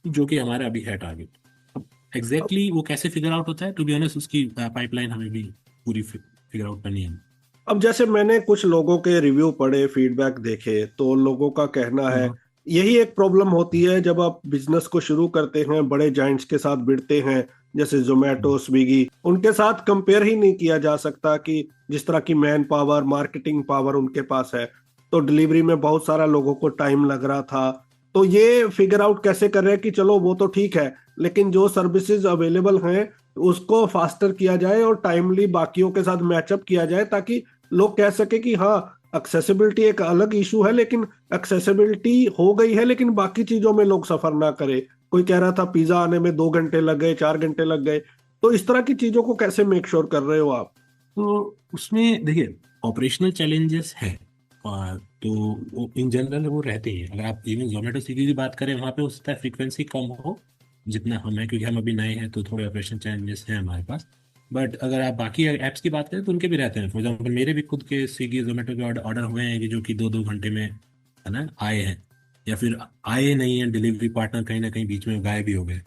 जो कि हमारा अभी है टारगेट। अब एग्जैक्टली वो कैसे फिगर आउट होता है, टू बी ऑनेस्ट उसकी पाइपलाइन हमें भी पूरी फिगर आउट करनी है। अब जैसे मैंने कुछ लोगों के रिव्यू पढ़े, फीडबैक देखे, तो लोगों का कहना है यही एक प्रॉब्लम होती है जब आप बिजनेस को शुरू करते हैं, बड़े जाइंट्स के साथ भिड़ते हैं जैसे जोमेटो, स्विगी, उनके साथ कंपेयर ही नहीं किया जा सकता कि जिस तरह की मैन पावर, मार्केटिंग पावर उनके पास है। तो डिलीवरी में बहुत सारा लोगों को टाइम लग रहा था। तो ये फिगर आउट कैसे कर रहे हैं कि चलो वो तो ठीक है, लेकिन जो सर्विसेज अवेलेबल हैं उसको फास्टर किया जाए और टाइमली बाकियों के साथ मैचअप किया जाए, ताकि लोग कह सके कि हाँ, एक्सेसिबिलिटी एक अलग इशू है, लेकिन एक्सेसिबिलिटी हो गई है, लेकिन बाकी चीजों में लोग सफर ना करे। कोई कह रहा था पिज्जा आने में 2 घंटे लग गए, 4 घंटे लग गए। तो इस तरह की चीजों को कैसे मेक श्योर कर रहे हो आप? तो उसमें देखिए ऑपरेशनल चैलेंजेस हैं, और तो वो इन जनरल वो रहते ही हैं। अगर आप इवन जोमेटो स्विगी की बात करें, वहाँ पे हो सकता है फ्रीक्वेंसी कम हो जितना हम हैं, क्योंकि हम अभी नए हैं, तो थोड़े ऑपरेशनल चैलेंजेस हैं हमारे पास। बट अगर आप बाकी ऐप्स की बात करें तो उनके भी रहते हैं। फॉर एग्जाम्पल मेरे भी खुद के स्विगी जोमेटो के ऑर्डर हुए हैं कि जो कि 2-2 घंटे में है ना आए हैं, या फिर आए नहीं हैं, डिलीवरी पार्टनर कहीं ना कहीं बीच में गायब भी हो गए,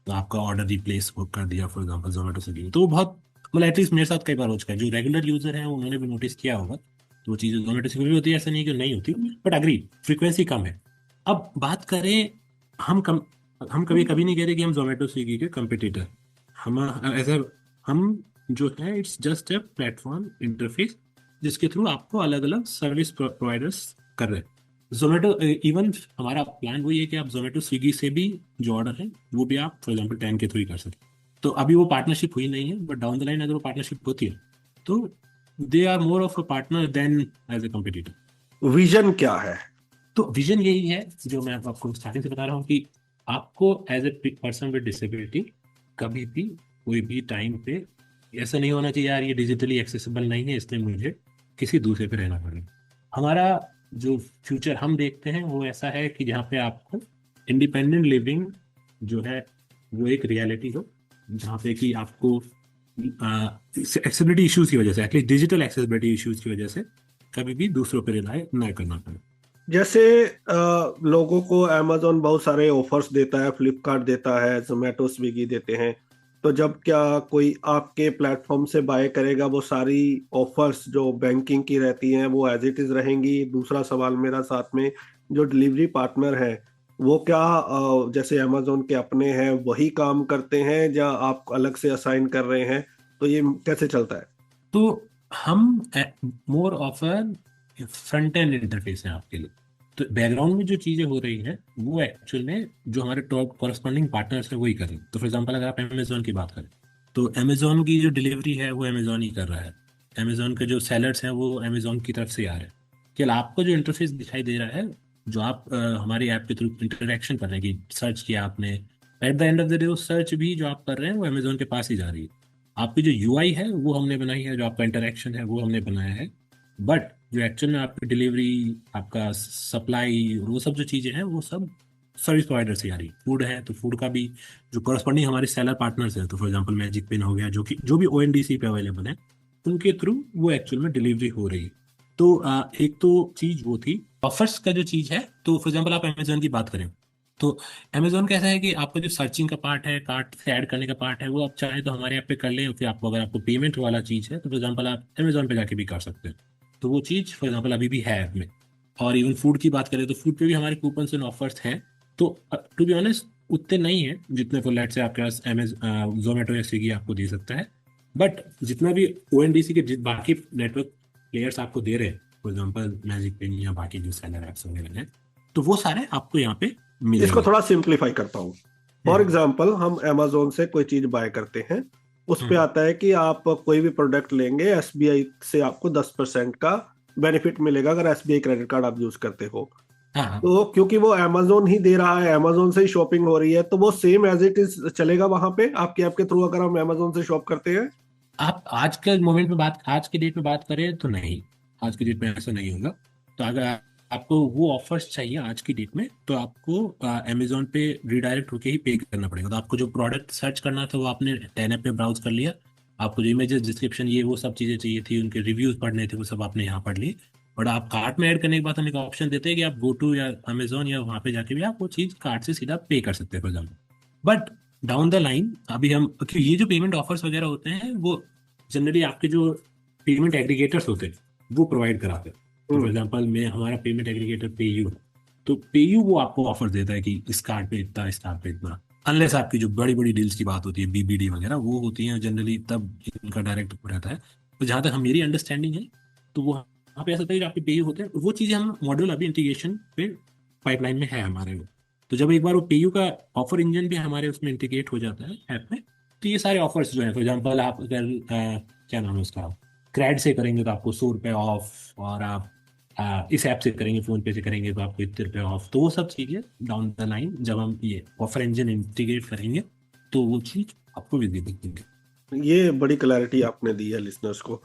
तो आपका ऑर्डर रिप्लेस कर दिया फॉर एग्जाम्पल जोमेटो स्विगी। तो वो बहुत मतलब एटलीस्ट मेरे साथ कई बार हो चुका है। जो रेगुलर यूजर हैं उन्होंने भी नोटिस किया होगा। तो वो चीज़ें जोमेटो से भी होती है, ऐसा नहीं कि नहीं होती, बट अग्री फ्रीक्वेंसी कम है। अब बात करें, हम कम हम कभी कभी नहीं कह रहे कि हम जोमेटो स्विगी के कंपिटिटर, हम ऐसा हम जो है it's just a platform interface जिसके थ्रू आपको अलग अलग सर्विस प्रोवाइडर्स कर रहे हैं। जोमेटो इवन हमारा प्लान वही है कि आप जोमेटो स्विगी से भी जो ऑर्डर है वो भी आप फॉर एग्जाम्पल 10 के थ्रू ही कर सकते। तो अभी वो पार्टनरशिप हुई नहीं है, बट डाउन द लाइन अगर वो पार्टनरशिप होती है तो they are more of a partner than as a competitor. Vision क्या है? तो विजन यही है जो मैं आपको स्टार्टिंग से बता रहा हूँ कि आपको as a person with disability कभी भी कोई भी टाइम पे ऐसा नहीं होना चाहिए यार ये डिजिटली एक्सेसिबल नहीं है इसलिए मुझे किसी दूसरे पे रहना पड़ेगा। हमारा जो फ्यूचर हम देखते हैं वो ऐसा है कि जहाँ पे आपको इंडिपेंडेंट लिविंग जो है वो एक रियलिटी हो, जहाँ पे कि आपको एक्सेसिबिलिटी इश्यूज की वजह से, एटलीस्ट डिजिटल एक्सेसिबिलिटी इश्यूज की वजह से कभी भी दूसरों पर रिलाय न करना पड़े। जैसे लोगों को अमेजोन बहुत सारे ऑफर्स देता है, फ्लिपकार्ट देता है, जोमेटो स्विगी देते हैं, तो जब क्या कोई आपके प्लेटफॉर्म से बाय करेगा वो सारी ऑफर्स जो बैंकिंग की रहती हैं वो एज इट इज रहेंगी? दूसरा सवाल मेरा साथ में, जो डिलीवरी पार्टनर है वो क्या जैसे अमेजोन के अपने हैं वही काम करते हैं या आप अलग से असाइन कर रहे हैं? तो ये कैसे चलता है? तो हम more of front end interface है आपके लिए। तो बैकग्राउंड में जो चीज़ें हो रही हैं वो एक्चुअल में जो हमारे टॉप कॉरस्पॉन्डिंग पार्टनर्स है वही कर रहे हैं। तो फॉर एग्जांपल अगर आप अमेजोन की बात करें तो अमेजोन की जो डिलीवरी है वो अमेजोन ही कर रहा है। अमेजोन के जो सेलर्स हैं वो अमेजोन की तरफ से आ रहे हैं। केवल आपको जो इंटरफेस दिखाई दे रहा है, जो आप हमारी ऐप के थ्रू इंटरेक्शन कर रहे हैं कि सर्च किया आपने, eight the end of the day वो सर्च भी जो आप कर रहे हैं वो अमेजोन के पास ही जा रही है। आपकी जो यूआई है वो हमने बनाई है, जो आपका इंटरेक्शन है वो हमने बनाया है, बट जो एक्चुअल में आपकी डिलीवरी, आपका सप्लाई, वो सब जो चीज़ें हैं वो सब सर्विस प्रोवाइडर से आ रही है। फूड है तो फूड का भी जो करस्पॉन्डिंग हमारे सेलर पार्टनर्स हैं, तो फॉर एग्जांपल मैजिक पेन हो गया, जो कि जो भी ओएनडीसी पे अवेलेबल है उनके थ्रू वो एक्चुअल में डिलीवरी हो रही है। तो एक तो चीज़ वो थी ऑफर्स का जो चीज़ है। तो फॉर एग्जाम्पल आप अमेजोन की बात करें तो अमेजोन कैसा है कि आपका जो सर्चिंग का पार्ट है, कार्ट से ऐड करने का पार्ट है, वो आप चाहे तो हमारे ऐप पे कर लें, फिर आपको अगर आपको पेमेंट वाला चीज़ है तो फॉर एग्जाम्पल आप अमेजोन पे जाके भी कर सकते हैं। तो वो चीज़ फॉर एग्जाम्पल अभी भी है ऐप में। और इवन फूड की बात करें तो फूड पे भी हमारे कूपन्स एंड ऑफर्स हैं। तो टू बी ऑनेस्ट उतने नहीं है जितने फॉर लेट से आपके पास जोमेटो या स्विगी आपको दे सकता है, बट जितना भी ओएनडीसी के बाकी नेटवर्क प्लेयर्स आपको दे रहे हैं, फॉर एग्जाम्पल मैजिक पेन या बाकी जो सेलर ऐप्स वगैरह हैं, तो वो सारे आपको यहाँ पे मिलेंगे। इसको थोड़ा सिंप्लीफाई करता हूँ। फॉर एग्जाम्पल हम अमेजोन से कोई चीज बाय करते हैं, उस पे आता है कि आप कोई भी प्रोडक्ट लेंगे एसबीआई से आपको 10% का बेनिफिट मिलेगा अगर एसबीआई क्रेडिट कार्ड आप यूज करते हो। हाँ, तो क्योंकि वो अमेजोन ही दे रहा है, अमेजोन से ही शॉपिंग हो रही है, तो वो सेम एज इट इज चलेगा वहां पे आपकी ऐप के थ्रू अगर हम अमेजोन से शॉप करते हैं? आप आज के मोमेंट में बात, आज के डेट में बात करें तो नहीं, आज की डेट में ऐसा नहीं होगा। तो अगर आपको वो ऑफर्स चाहिए आज की डेट में तो आपको अमेजोन पे रिडायरेक्ट होके ही पे करना पड़ेगा। तो आपको जो प्रोडक्ट सर्च करना था वो आपने 10 ऐप पे ब्राउज कर लिया, आपको जो इमेजेस, डिस्क्रिप्शन, ये वो सब चीज़ें चाहिए थी, उनके रिव्यूज पढ़ने थे, वो सब आपने यहाँ पढ़ लिए। और आप कार्ट में ऐड करने के बाद हम एक ऑप्शन देते हैं कि आप गो टू या अमेजोन या वहाँ पे जाके भी आप वो चीज़ कार्ट से सीधा पे कर सकते हैं for example. But down the line अभी हम, क्योंकि ये जो पेमेंट ऑफर्स वगैरह होते हैं वो जनरली आपके जो पेमेंट एग्रीगेटर्स होते हैं वो प्रोवाइड कराते हैं। तो फॉर एग्जांपल मैं, हमारा पेमेंट एग्रीगेटर पेयू, तो पेयू वो आपको ऑफर देता है कि इस कार्ड पे इतना, इस कार्ड पे इतना, अनलेस आपकी जो बड़ी बड़ी डील्स की बात होती है, बीबीडी वगैरह वो होती है जनरली, तब इनका डायरेक्ट रहता है। तो जहाँ तक मेरी अंडरस्टैंडिंग है तो वो वहाँ पे ऐसा होता है कि आपके पेयू होते हैं, वो चीज़ें हम मॉड्यूल अभी इंटीग्रेशन पे पाइपलाइन में है हमारे में। तो जब एक बार वो पेयू का ऑफर इंजन भी हमारे उसमें इंटीग्रेट हो जाता है ऐप में, तो ये सारे ऑफर्स जो है, फॉर एग्जांपल आप अगर क्या नाम है उसका, क्रैड से करेंगे तो आपको 100 रुपये ऑफ, और आप इस ऐप से करेंगे, फोन पे से करेंगे तो आपको इतने रुपये ऑफ। तो वो सब चीज़ें डाउन द लाइन जब हम ये ऑफर इंजन इंटीग्रेट करेंगे तो वो चीज़ आपको विजिबल दिखेगी। ये बड़ी क्लैरिटी आपने दी है लिसनर्स को।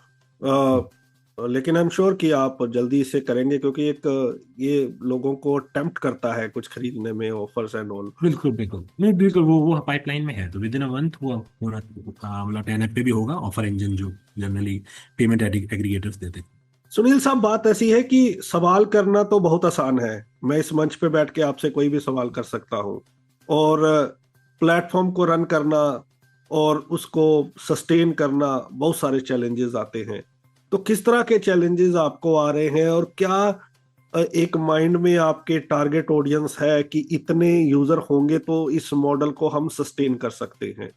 लेकिन आई एम श्योर कि आप जल्दी इसे करेंगे, क्योंकि एक ये लोगों को टेम्प्ट करता है कुछ खरीदने में, ऑफर्स एंड ऑल। बिल्कुल बिल्कुल, नहीं बिल्कुल, वो पाइपलाइन में है, तो विद इन अ मंथ वो पूरा मतलब 10 पे भी होगा ऑफर इंजन जो जनरली पेमेंट एग्रीगेटर्स देते हैं। सुनील साहब, बात ऐसी है कि सवाल करना तो बहुत आसान है, मैं इस मंच पे बैठ के आपसे कोई भी सवाल कर सकता हूँ, और प्लेटफॉर्म को रन करना और उसको सस्टेन करना, बहुत सारे चैलेंजेस आते हैं। तो किस तरह के चैलेंजेस आपको आ रहे हैं, और क्या एक माइंड में आपके टारगेट ऑडियंस है कि इतने यूजर होंगे तो इस मॉडल को हम सस्टेन कर सकते हैं?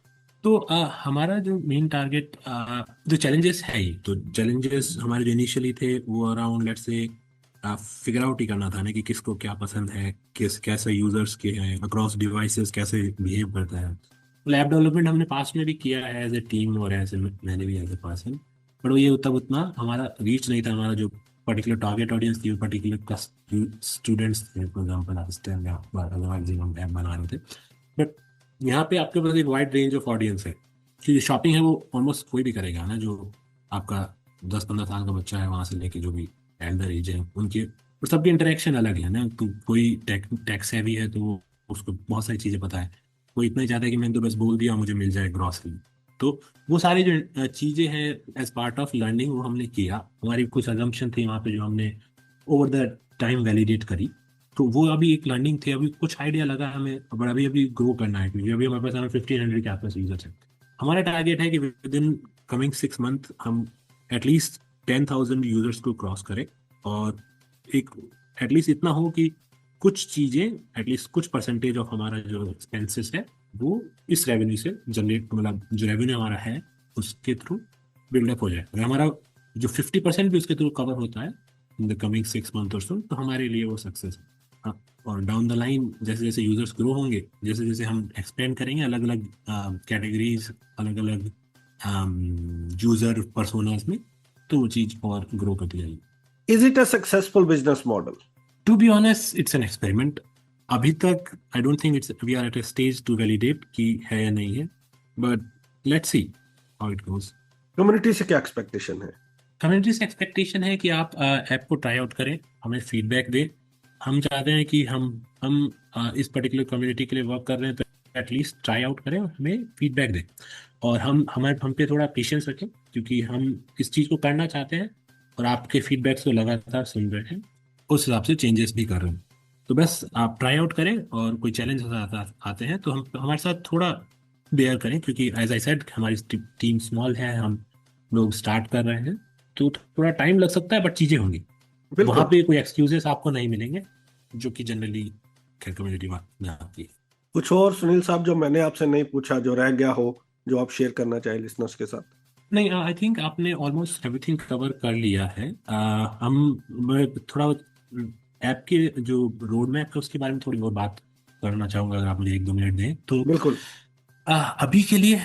तो हमारा जो मेन टारगेट, जो चैलेंजेस है ही, तो चैलेंजेस हमारे जो इनिशियली थे वो around let's say figure out ही करना था ना, कि किसको क्या पसंद है, किस कैसे यूजर्स के हैं अक्रॉस डिवाइसेस, कैसे बिहेव करता है। लैब डेवलपमेंट हमने पास में भी किया है एज ए टीम, और ऐसे मैंने भी एज ए पर्सन, पर वो ये तब उतना हमारा रीच नहीं था। हमारा जो पर्टिकुलर टारगेट ऑडियंस थी, पर्टिकुलर स्टूडेंट्स थे, फॉर एग्जाम्पल असिस्टेंट या अदरवाइज हम ऐप बना रहे थे। बट यहाँ पे आपके पास एक वाइड रेंज ऑफ ऑडियंस है, कि शॉपिंग है वो ऑलमोस्ट कोई भी करेगा ना, जो आपका 10-15 साल का बच्चा है वहां से लेके जो भी एल्डर एज है उनके, और सबकी इंटरेक्शन अलग है ना। तो कोई टेक सेवी है तो उसको बहुत सारी चीजें पता है, कोई इतना ही चाहता है कि मैंने तो बस बोल दिया मुझे मिल जाए ग्रॉसरी। तो वो सारी जो चीजें हैं एज पार्ट ऑफ लर्निंग वो हमने किया। हमारी कुछ अजम्पशन थी वहाँ पे जो हमने ओवर द टाइम वैलिडेट करी, तो वो अभी एक लर्निंग थे। अभी कुछ आइडिया लगा हमें, बट अभी अभी ग्रो करना है, क्योंकि अभी हमारे पास हमें 1500 के आसपास यूजर्स हैं। हमारा टारगेट है कि विद इन कमिंग 6 मंथ हम एटलीस्ट 10,000 यूजर्स को क्रॉस करें, और एक एटलीस्ट इतना हो कि कुछ चीजें, एटलीस्ट कुछ परसेंटेज ऑफ हमारा जो एक्सपेंसेस है वो इस रेवेन्यू से जनरेट, मतलब जो रेवेन्यू हमारा है उसके थ्रू बिल्डअप हो जाए। अगर हमारा जो 50% भी उसके थ्रू कवर होता है इन द कमिंग 6 मंथ और सो, तो हमारे लिए वो सक्सेस है। हाँ, और डाउन द लाइन जैसे जैसे यूजर्स ग्रो होंगे, जैसे जैसे हम एक्सपेंड करेंगे अलग अलग कैटेगरीज, अलग अलग यूजर पर्सोनास में, तो वो चीज और ग्रो करती जाएगी। Is it a successful business model? To be honest it's an experiment. अभी तक I don't think it's, we are at a stage to validate कि है या नहीं है, but let's see how it goes. Community से क्या एक्सपेक्टेशन है? कम्युनिटी से एक्सपेक्टेशन है कि आप ऐप को ट्राई आउट करें, हमें फीडबैक दें। हम चाहते हैं कि हम इस पर्टिकुलर कम्युनिटी के लिए वर्क कर रहे हैं, तो एटलीस्ट ट्राई आउट करें और हमें फीडबैक दें। और हम पे थोड़ा पेशेंस रखें, क्योंकि हम इस चीज़ को करना चाहते हैं और आपके फीडबैक्स को लगातार सुन रहे हैं, उस हिसाब से चेंजेस भी कर रहे हैं। तो बस आप ट्राई आउट करें, और कोई चैलेंज आते हैं तो हम हमारे साथ थोड़ा बेयर करें, क्योंकि एज आई सेड हमारी टीम स्मॉल है, हम लोग स्टार्ट कर रहे हैं, तो थोड़ा टाइम लग सकता है, बट चीजें होंगी। वहां बिल्कुल। पे कोई एक्सक्यूजेस आपको नहीं मिलेंगे, जो कि जनरली कम्युनिटी में आती है। कुछ और सुनील साहब जो मैंने आपसे नहीं पूछा, जो रह गया हो, जो आप शेयर करना चाहे लिसनर्स के साथ? नहीं, आई थिंक आपने ऑलमोस्ट एवरीथिंग कवर कर लिया है। मैं थोड़ा ऐप के जो रोड मैप है उसके बारे में थोड़ी और बात करना चाहूंगा, अगर आप मुझे 1-2 मिनट दें तो। बिल्कुल। अभी के लिए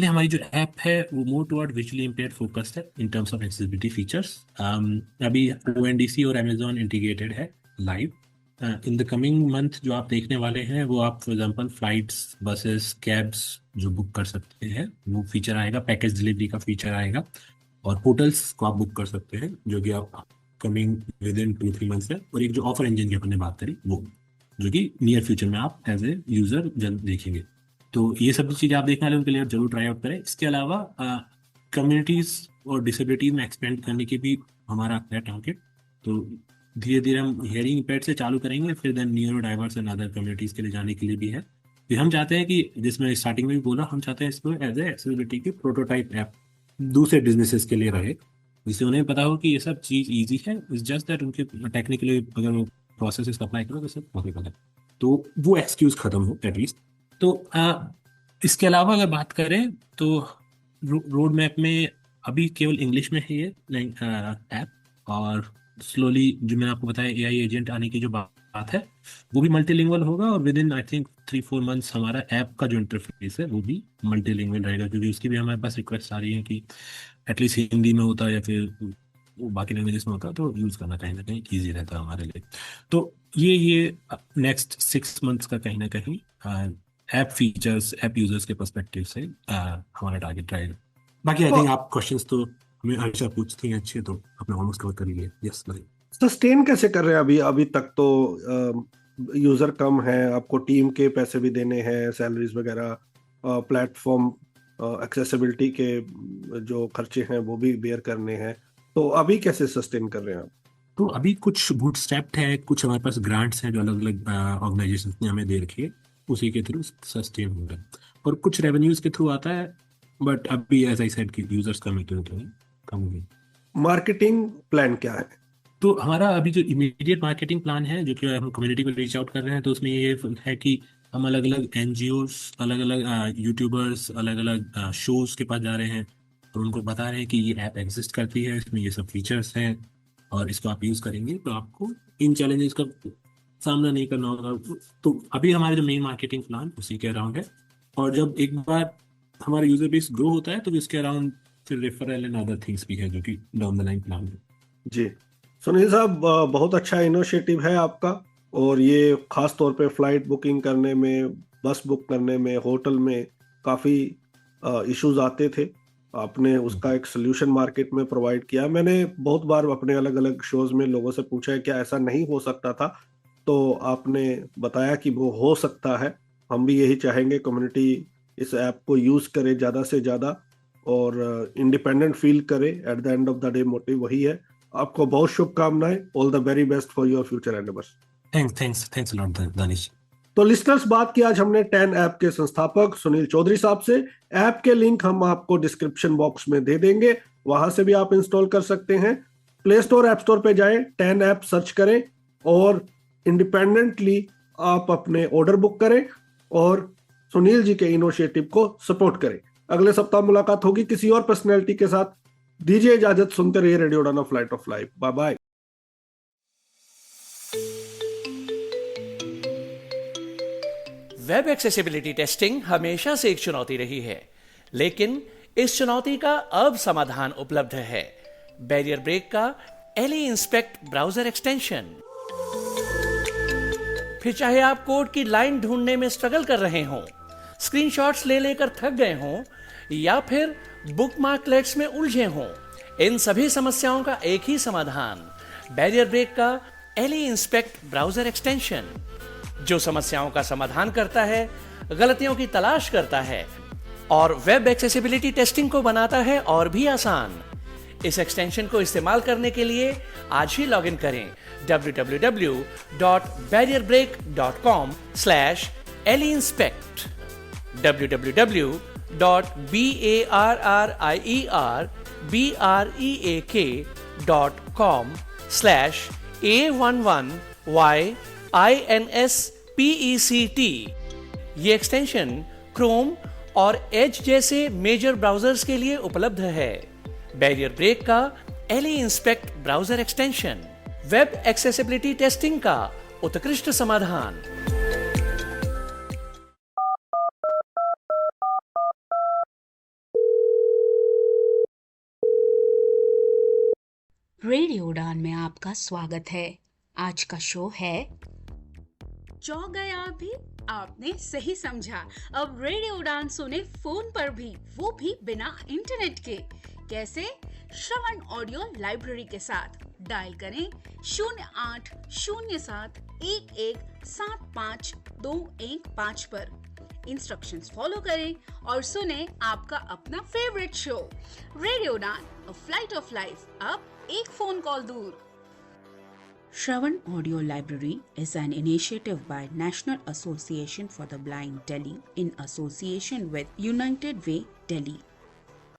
हमारी जो ऐप है वो मोर टुवर्ड विजुअली इम्पेयर्ड फोकस्ड है in terms of accessibility features. अभी ONDC और Amazon इंटीग्रेटेड है live. In the coming month जो आप देखने वाले हैं वो आप for example flights, buses, cabs जो बुक कर सकते हैं वो फीचर आएगा, पैकेज डिलीवरी का फीचर आएगा, और होटल्स को आप बुक कर सकते हैं, जो कि आप कमिंग विद इन 2-3 मंथ्स है। और एक जो ऑफर इंजन की अपने बात करी वो, जो कि नियर फ्यूचर में आप एज ए यूजर जल्द देखेंगे। तो ये सब चीज़ें आप देखने वाले उनके लिए आप जरूर ट्राई आउट करें। इसके अलावा कम्युनिटीज और डिसेबिलिटीज में एक्सपेंड करने की भी हमारा है टारगेट। तो धीरे धीरे हम हियरिंग इम्पेयर्ड से चालू करेंगे, फिर then neurodiverse and other communities के लिए जाने के लिए भी है। फिर हम चाहते हैं कि, जिसमें स्टार्टिंग में भी बोला, हम चाहते हैं इसको एज ए एक्सेसिबिलिटी की प्रोटोटाइप ऐप दूसरे बिजनेसेस के लिए रहे, जिससे उन्हें पता हो कि ये सब चीज़ ईजी है। इट्स जस्ट दैट उनके टेक्निकली अगर वो प्रोसेस अप्लाई करो तो सब पॉसिबल है, तो वो एक्सक्यूज खत्म हो एटलीस्ट। तो इसके अलावा अगर बात करें तो रोड मैप में अभी केवल इंग्लिश में है ये ऐप, और स्लोली जो मैंने आपको बताया AI एजेंट आने की जो बात है वो भी मल्टीलिंगुअल होगा, और with in I think 3-4 months हमारा ऐप का जो इंटरफेस है वो भी मल्टीलिंगुअल रहेगा, क्योंकि उसकी भी हमारे पास रिक्वेस्ट आ रही है कि एटलीस्ट हिंदी में होता या फिर वो बाकी लैंग्वेजेस में होता, तो यूज़ करना कहीं ना कहीं ईजी रहता है हमारे लिए। तो ये नेक्स्ट 6 मंथ्स का कहीं ना कहीं ऐप फीचर्स, ऐप यूजर्स के पर्सपेक्टिव से हमारा टारगेट रहेगा। बाकी आई थिंक आप क्वेश्चंस तो हमें हमेशा पूछती हैं अच्छे, तो आपने ऑलमोस्ट कवर कर लिए। यस भाई। सस्टेन कैसे कर रहे हैं अभी अभी तक? तो यूजर कम है, आपको टीम के पैसे भी देने हैं, सैलरीज वगैरह, प्लेटफॉर्म एक्सेसिबिलिटी के जो खर्चे हैं वो भी बेयर करने हैं, तो अभी कैसे सस्टेन कर रहे हैं आप? तो अभी कुछ बूटस्ट्रैप्ड है, कुछ हमारे पास ग्रांट्स हैं जो अलग अलग ऑर्गेनाइजेशंस ने हमें दे रखी है, उसी के थ्रू सस्टेन हो रहा है। और कुछ रेवेन्यूज के थ्रू आता है, बट अभी एज आई सेड कि यूजर्स कम है तो कम हो गई। मार्केटिंग प्लान क्या है? तो हमारा अभी जो इमीडिएट मार्केटिंग प्लान है, जो कि हम कम्युनिटी को रीच आउट कर रहे हैं, तो उसमें ये है कि हम अलग अलग एनजीओस, अलग अलग यूट्यूबर्स, अलग अलग शोज के पास जा रहे हैं, तो उनको बता रहे हैं कि ये ऐप एग्जिस्ट करती है, इसमें ये सब फीचर्स हैं, और इसको आप यूज़ करेंगे तो आपको इन चैलेंजेस का सामना नहीं करना होगा। तो अभी हमारे जो मेन मार्केटिंग प्लान उसी के अराउंड है, और जब एक बार हमारा यूजर बेस ग्रो होता है तो इसके अराउंड फिर रेफरल एंड अदर थिंग्स भी है जो कि डाउन द लाइन प्लान है। जी सुनील साहब, बहुत अच्छा इनिशिएटिव है आपका, और ये खास तौर पे फ्लाइट बुकिंग करने में, बस बुक करने में, होटल में काफ़ी इश्यूज आते थे, आपने उसका एक सोल्यूशन मार्केट में प्रोवाइड किया। मैंने बहुत बार अपने अलग अलग शोज में लोगों से पूछा है क्या ऐसा नहीं हो सकता था, तो आपने बताया कि वो हो सकता है। हम भी यही चाहेंगे कम्युनिटी इस ऐप को यूज़ करे ज़्यादा से ज़्यादा और इंडिपेंडेंट फील करे। Eight the end of the day motive वही है। आपको बहुत शुभकामनाएं, all the very best for your future endeavours. Thanks a lot Danish. तो लिस्टर्स, बात की आज हमने 10 ऐप के संस्थापक सुनील चौधरी साहब से। ऐप के लिंक हम आपको डिस्क्रिप्शन बॉक्स में दे देंगे, वहां से भी आप इंस्टॉल कर सकते हैं। प्ले स्टोर, ऐप स्टोर पे जाएं, 10 ऐप सर्च करें और इंडिपेंडेंटली आप अपने ऑर्डर बुक करें और सुनील जी के इनिशिएटिव को सपोर्ट करें। अगले सप्ताह मुलाकात होगी किसी और पर्सनैलिटी के साथ। दीजिए इजाजत, सुनते रहिए radio Udaan flight of life. Bye bye. Web accessibility testing हमेशा से एक चुनौती रही है, लेकिन इस चुनौती का अब समाधान उपलब्ध है। बैरियर ब्रेक का एली इंस्पेक्ट ब्राउजर एक्सटेंशन। फिर चाहे आप कोड की लाइन ढूंढने में स्ट्रगल कर रहे हों, स्क्रीनशॉट्स ले लेकर थक गए हों, या फिर बुकमार्कलेट्स में उलझे हों, इन सभी समस्याओं का एक ही समाधान, बैरियर ब्रेक का एली इंस्पेक्ट ब्राउजर एक्सटेंशन, जो समस्याओं का समाधान करता है, गलतियों की तलाश करता है और वेब एक्सेसिबिलिटी टेस्टिंग को बनाता है और भी आसान। इस एक्सटेंशन को इस्तेमाल करने के लिए आज ही लॉगिन करें www.barrierbreak.com/eliinspect www.barrierbreak.com/A11YINSPECT। ये एक्सटेंशन क्रोम और एज जैसे मेजर ब्राउजर्स के लिए उपलब्ध है। बैरियर ब्रेक का ally inspect browser extension, web accessibility testing का उत्कृष्ट समाधान। रेडियो उड़ान में आपका स्वागत है। आज का शो है चौंक गए आप भी? आपने सही समझा। अब रेडियो उड़ान सुने फोन पर भी, वो भी बिना इंटरनेट के। कैसे? श्रवण ऑडियो लाइब्रेरी के साथ। डायल करें 0807117525 पर। इंस्ट्रक्शंस फॉलो करें और सुने आपका अपना फेवरेट शो रेडियो उड़ान, अ फ्लाइट ऑफ लाइफ, अब एक फोन कॉल दूर। Shravan Audio Library is an initiative by National Association for the Blind Delhi in association with United Way Delhi.